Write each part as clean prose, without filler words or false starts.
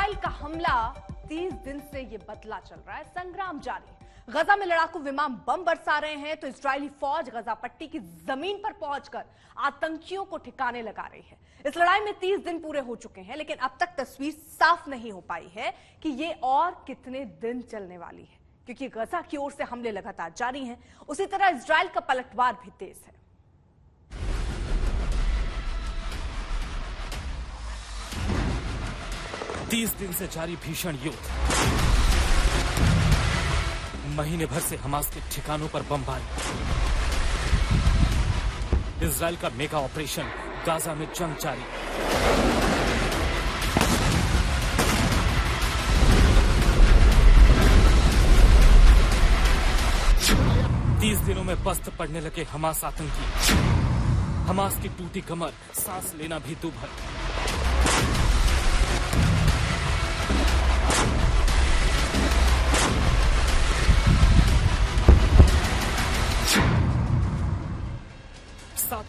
Israel का हमला 30 दिन से ये बदला चल रहा है, संग्राम जारी। गजा में लड़ाकू विमान बम बरसा रहे हैं तो इजरायली फौज गजा पट्टी की जमीन पर पहुंचकर आतंकियों को ठिकाने लगा रही है। इस लड़ाई में 30 दिन पूरे हो चुके हैं, लेकिन अब तक तस्वीर साफ नहीं हो पाई है कि ये और कितने दिन चलने वाली है, क्योंकि गजा की ओर से हमले लगातार जारी हैं। उसी तरह इजराइल का पलटवार भी तेज है। तीस दिन से जारी भीषण युद्ध, महीने भर से हमास के ठिकानों पर बमबारी, इजराइल का मेगा ऑपरेशन गाजा में जंग जारी। तीस दिनों में पस्त पड़ने लगे हमास आतंकी, हमास की टूटी कमर, सांस लेना भी दूभर।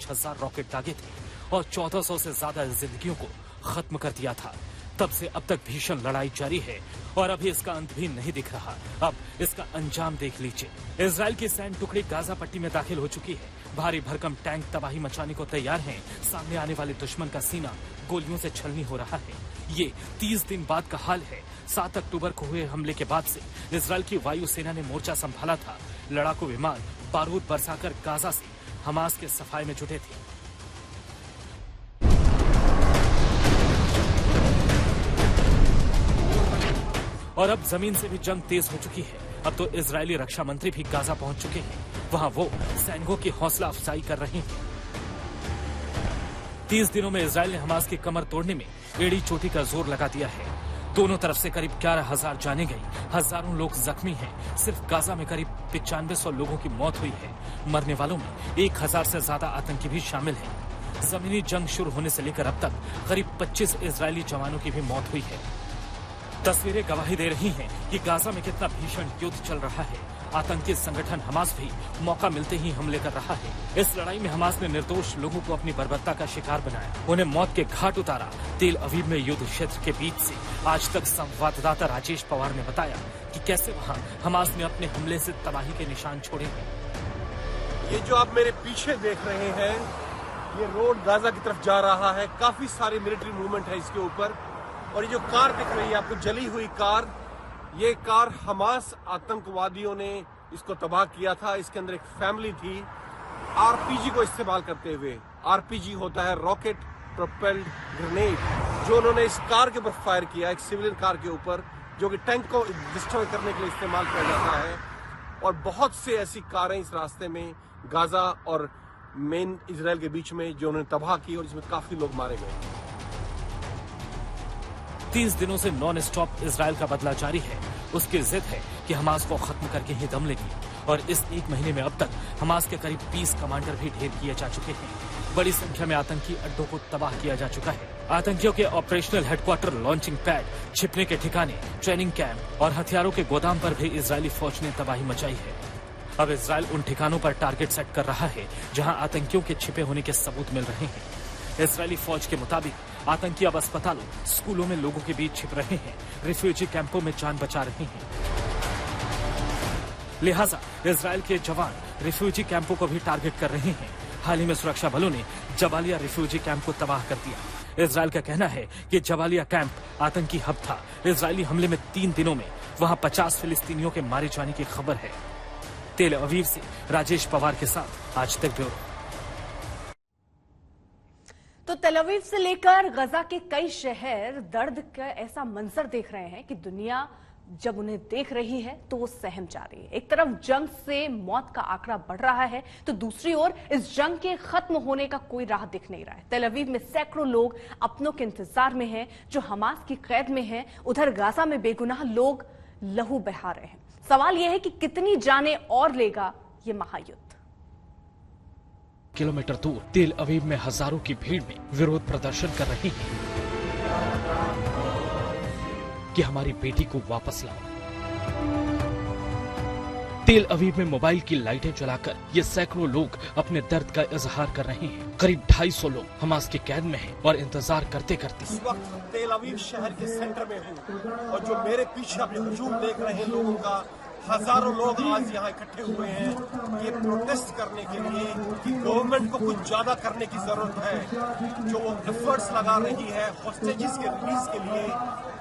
हजार रॉकेट दागे थे और 1400 से ज्यादा जिंदगियों को खत्म कर दिया था। तब से अब तक भीषण लड़ाई जारी है और अभी इसका अंत भी नहीं दिख रहा। अब इसका अंजाम देख लीजिए। इजराइल की सैन्य टुकड़ी गाजा पट्टी में दाखिल हो चुकी है। भारी भरकम टैंक तबाही मचाने को तैयार हैं। सामने आने वाले दुश्मन का सीना गोलियों से छलनी हो रहा है। ये 30 दिन बाद का हाल है। 7 अक्टूबर को हुए हमले के बाद से इजराइल की वायुसेना ने मोर्चा संभाला था। लड़ाकू विमान बारूद बरसाकर गाजा से हमास के सफाई में जुटे थे। और अब जमीन से भी जंग तेज हो चुकी है। अब तो इजरायली रक्षा मंत्री भी गाजा पहुंच चुके हैं। वहां वो सैनिकों की हौसला अफजाई कर रहे हैं। 30 दिनों में इजरायल ने हमास की कमर तोड़ने में एड़ी चोटी का जोर लगा दिया है। दोनों तरफ से करीब 11,000 जाने गई, हजारों लोग जख्मी हैं। सिर्फ गाजा में करीब 9500 लोगों की मौत हुई है। मरने वालों में 1000 से ज्यादा आतंकी भी शामिल हैं। जमीनी जंग शुरू होने से लेकर अब तक करीब 25 इजरायली जवानों की भी मौत हुई है। तस्वीरें गवाही दे रही हैं कि गाजा में कितना भीषण युद्ध चल रहा है। आतंकी संगठन हमास भी मौका मिलते ही हमले कर रहा है। इस लड़ाई में हमास ने निर्दोष लोगों को अपनी बर्बरता का शिकार बनाया, उन्हें मौत के घाट उतारा। तेल अवीव में युद्ध क्षेत्र के बीच से आज तक संवाददाता राजेश पवार ने बताया कि कैसे वहां हमास ने अपने हमले से तबाही के निशान छोड़े हैं। ये जो आप मेरे पीछे देख रहे हैं, ये रोड गाजा की तरफ जा रहा है। काफी सारी मिलिट्री मूवमेंट है इसके ऊपर। और ये जो कार दिख रही है आपको, जली हुई कार, ये कार हमास आतंकवादियों ने इसको तबाह किया था। इसके अंदर एक फैमिली थी। आरपीजी को इस्तेमाल करते हुए, आरपीजी होता है रॉकेट प्रोपेल्ड ग्रेनेड, जो उन्होंने इस कार के ऊपर फायर किया, एक सिविलियन कार के ऊपर, जो कि टैंक को डिस्ट्रॉय करने के लिए इस्तेमाल किया जाता है। और बहुत से ऐसी कारें इस रास्ते में गाजा और मेन इजराइल के बीच में जो उन्होंने तबाह की और इसमें काफी लोग मारे गए। 30 दिनों से नॉन स्टॉप इजराइल का बदला जारी है। उसकी जिद है कि हमास को खत्म करके ही दम लेगी। और इस एक महीने में अब तक हमास के करीब 20 कमांडर भी ढेर किए जा चुके हैं। बड़ी संख्या में आतंकी अड्डों को तबाह किया जा चुका है। आतंकियों के ऑपरेशनल हेडक्वार्टर, लॉन्चिंग पैड, छिपने के ठिकाने, ट्रेनिंग कैंप और हथियारों के गोदाम पर भी इजरायली फौज ने तबाही मचाई है। अब इजरायल उन ठिकानों पर टारगेट सेट कर रहा है जहां आतंकियों के छिपे होने के सबूत मिल रहे हैं। इजरायली फौज के मुताबिक आतंकी अब अस्पतालों, स्कूलों में लोगों के बीच छिप रहे हैं, रिफ्यूजी कैंपों में जान बचा रहे हैं। लिहाजा इजरायल के जवान रिफ्यूजी कैंपों को भी टारगेट कर रहे हैं। हाल ही में सुरक्षा बलों ने जबालिया रिफ्यूजी कैंप को तबाह कर दिया। इजरायल का कहना है कि जबालिया कैंप आतंकी हब था। इजरायली हमले में 3 दिनों में वहां 50 फिलिस्तीनियों के मारे जाने की खबर है। तेल अवीव से राजेश पवार के साथ आज तक ब्यूरो। तो तेल अवीव से लेकर गजा के कई शहर दर्द का ऐसा मंजर देख रहे हैं कि दुनिया जब उन्हें देख रही है तो वो सहम जा रही है। एक तरफ जंग से मौत का आंकड़ा बढ़ रहा है तो दूसरी ओर इस जंग के खत्म होने का कोई राह दिख नहीं रहा है। तेल अवीव में सैकड़ों लोग अपनों के इंतजार में हैं जो हमास की कैद में हैं। उधर गाजा में बेगुनाह लोग लहू बहा रहे हैं। सवाल यह है कि कितनी जानें और लेगा ये महायुद्ध। किलोमीटर दूर तेल अवीव में हजारों की भीड़ में विरोध प्रदर्शन कर रही है कि हमारी बेटी को वापस लाओ। तेल अवीव में मोबाइल की लाइटें जलाकर ये सैकड़ों लोग अपने दर्द का इजहार कर रहे हैं। करीब 250 लोग हमास की कैद में हैं और इंतजार करते करते। इस वक्त तेल अवीव शहर के सेंटर में हूँ और जो मेरे पीछे अपने हुजूम देख रहे हैं लोगों का, हजारों लोग आज यहाँ इकट्ठे हुए हैं ये प्रोटेस्ट करने के लिए कि गवर्नमेंट को कुछ ज्यादा करने की जरूरत है। जो वो एफर्ट्स लगा रही है हॉस्टेजेस के रिलीज के लिए,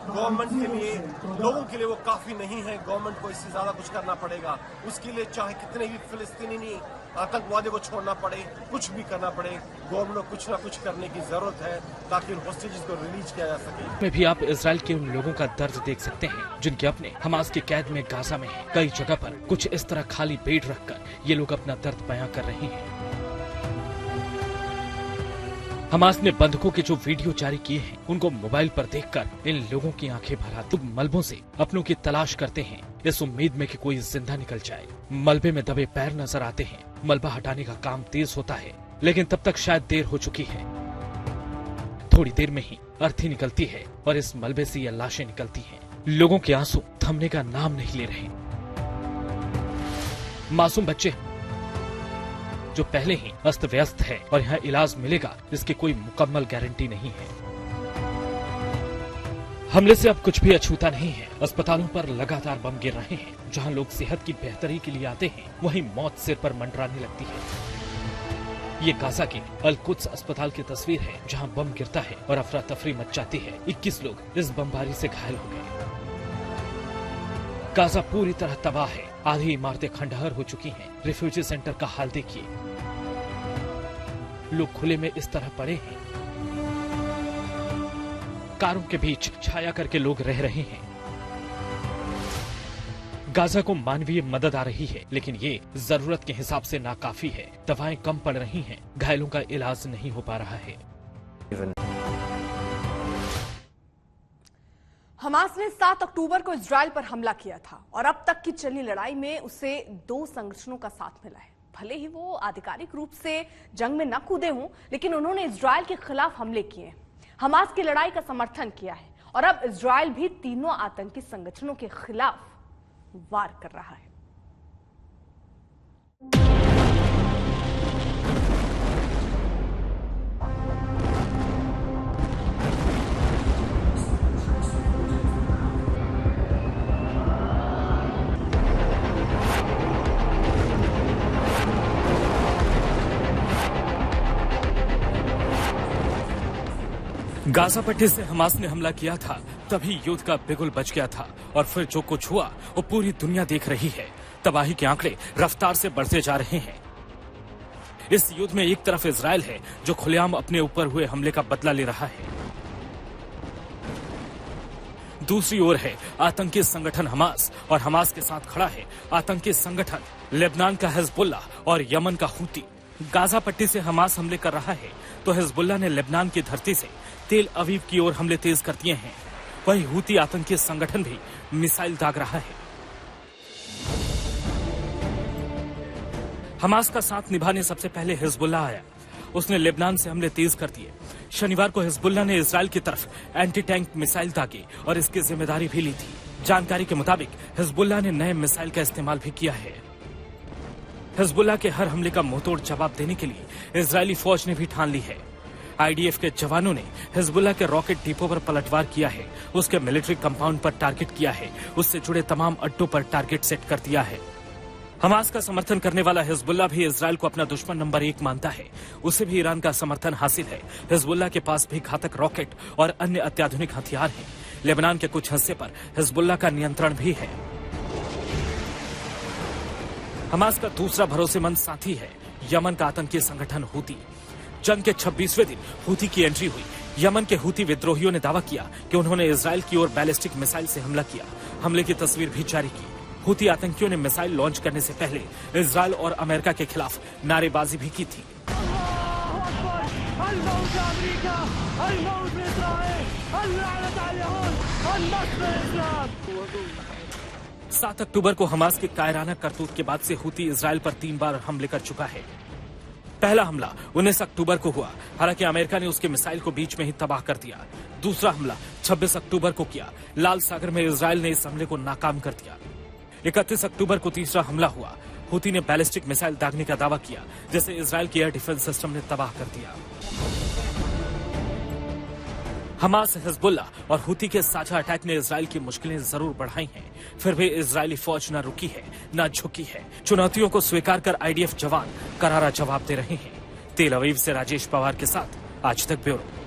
गवर्नमेंट के लिए, लोगों के लिए वो काफी नहीं है। गवर्नमेंट को इससे ज्यादा कुछ करना पड़ेगा। उसके लिए चाहे कितने भी फिलिस्तीनी नहीं आतंकवादी को छोड़ना पड़े, कुछ भी करना पड़े, गवर्नमेंट को कुछ ना कुछ करने की जरूरत है ताकि हॉस्टेजेस को रिलीज किया जा सके। में भी आप इजराइल के उन लोगों का दर्द देख सकते हैं जिनके अपने हमास की कैद में गाजा में हैं। कई जगह पर कुछ इस तरह खाली पेट रखकर ये लोग अपना दर्द बयां कर रहे हैं। हमास ने बंधकों के जो वीडियो जारी किए हैं उनको मोबाइल पर देखकर इन लोगों की आंखें भर आती। मलबों से अपनों की तलाश करते हैं इस उम्मीद में कि कोई जिंदा निकल जाए। मलबे में दबे पैर नजर आते हैं। मलबा हटाने का काम तेज होता है लेकिन तब तक शायद देर हो चुकी है। थोड़ी देर में ही अर्थी निकलती है और इस मलबे से ये लाशें निकलती हैं। लोगों के आंसू थमने का नाम नहीं ले रहे। मासूम बच्चे जो पहले ही अस्त व्यस्त है और यहाँ इलाज मिलेगा इसकी कोई मुकम्मल गारंटी नहीं है। हमले से अब कुछ भी अछूता नहीं है। अस्पतालों पर लगातार बम गिर रहे हैं। जहाँ लोग सेहत की बेहतरी के लिए आते हैं वहीं मौत सिर पर मंडराने लगती है। ये गाजा के अल कुद्स अस्पताल की तस्वीर है जहाँ बम गिरता है और अफरा तफरी मच जाती है। 21 लोग इस बमबारी से घायल हो गए। गाजा पूरी तरह तबाह है। आधी इमारतें खंडहर हो चुकी हैं। रिफ्यूजी सेंटर का हाल देखिए। लोग खुले में इस तरह पड़े हैं। कारों के बीच छाया करके लोग रह रहे हैं। गाजा को मानवीय मदद आ रही है लेकिन ये जरूरत के हिसाब से नाकाफी है। दवाएं कम पड़ रही हैं। घायलों का इलाज नहीं हो पा रहा है। हमास ने 7 अक्टूबर को इजराइल पर हमला किया था और अब तक की चली लड़ाई में उसे 2 संगठनों का साथ मिला है। भले ही वो आधिकारिक रूप से जंग में न कूदे हों लेकिन उन्होंने इजराइल के खिलाफ हमले किए हैं, हमास की लड़ाई का समर्थन किया है और अब इजराइल भी तीनों आतंकी संगठनों के खिलाफ वार कर रहा है। गाजा पट्टी से हमास ने हमला किया था तभी युद्ध का बिगुल बच गया था और फिर जो कुछ हुआ वो पूरी दुनिया देख रही है। तबाही के आंकड़े रफ्तार से बढ़ते जा रहे हैं। इस युद्ध में एक तरफ इजराइल है जो खुलेआम अपने ऊपर हुए हमले का बदला ले रहा है। दूसरी ओर है आतंकी संगठन हमास और हमास के साथ खड़ा है आतंकी संगठन लेबनान का हिजबुल्लाह और यमन का हूती। गाजा पट्टी से हमास हमले कर रहा है तो हिजबुल्लाह ने लेबनान की धरती से तेल अवीव की ओर हमले तेज कर दिए हैं। वही हूती आतंकी संगठन भी मिसाइल दाग रहा है। हमास का साथ निभाने सबसे पहले हिजबुल्लाह आया। उसने लेबनान से हमले तेज कर दिए। शनिवार को हिजबुल्लाह ने इजराइल की तरफ एंटी टैंक मिसाइल दागे और इसकी जिम्मेदारी भी ली थी। जानकारी के मुताबिक हिजबुल्लाह ने नए मिसाइल का इस्तेमाल भी किया है। हिजबुल्लाह के हर हमले का मुंहतोड़ जवाब देने के लिए इजरायली फौज ने भी ठान ली है। आईडीएफ के जवानों ने हिजबुल्लाह के रॉकेट डिपो पर पलटवार किया है, उसके मिलिट्री कंपाउंड पर टारगेट किया है, उससे जुड़े तमाम अड्डों पर टारगेट सेट कर दिया है। हमास का समर्थन करने वाला हिजबुल्लाह भी इजराइल को अपना दुश्मन नंबर 1 मानता है। उसे भी ईरान का समर्थन हासिल है। हिजबुल्लाह के पास भी घातक रॉकेट और अन्य अत्याधुनिक हथियार हैं। लेबनान के कुछ हिस्से पर हिजबुल्लाह का नियंत्रण भी है। हमास का दूसरा भरोसेमंद साथी है यमन का आतंकी संगठन हूती। जंग के 26वें दिन हूती की एंट्री हुई। यमन के हूती विद्रोहियों ने दावा किया कि उन्होंने इजराइल की ओर बैलिस्टिक मिसाइल से हमला किया। हमले की तस्वीर भी जारी की। हूती आतंकियों ने मिसाइल लॉन्च करने से पहले इजराइल और अमेरिका के खिलाफ नारेबाजी भी की थी। 7 अक्टूबर को हमास के कायराना करतूत के बाद से हूती इजराइल पर 3 बार हमले कर चुका है। पहला हमला 19 अक्टूबर को हुआ, हालांकि अमेरिका ने उसके मिसाइल को बीच में ही तबाह कर दिया। दूसरा हमला 26 अक्टूबर को किया। लाल सागर में इजराइल ने इस हमले को नाकाम कर दिया। 31 अक्टूबर को तीसरा हमला हुआ। हुती ने बैलिस्टिक मिसाइल दागने का दावा किया, जिसे इजराइल के एयर डिफेंस सिस्टम ने तबाह कर दिया। हमास, हिजबुल्लाह और हुती के साझा अटैक ने इजराइल की मुश्किलें जरूर बढ़ाई हैं, फिर भी इजरायली फौज न रुकी है, न झुकी है। चुनौतियों को स्वीकार कर आईडीएफ जवान करारा जवाब दे रहे हैं। तेल अवीव से राजेश पवार के साथ आज तक ब्यूरो।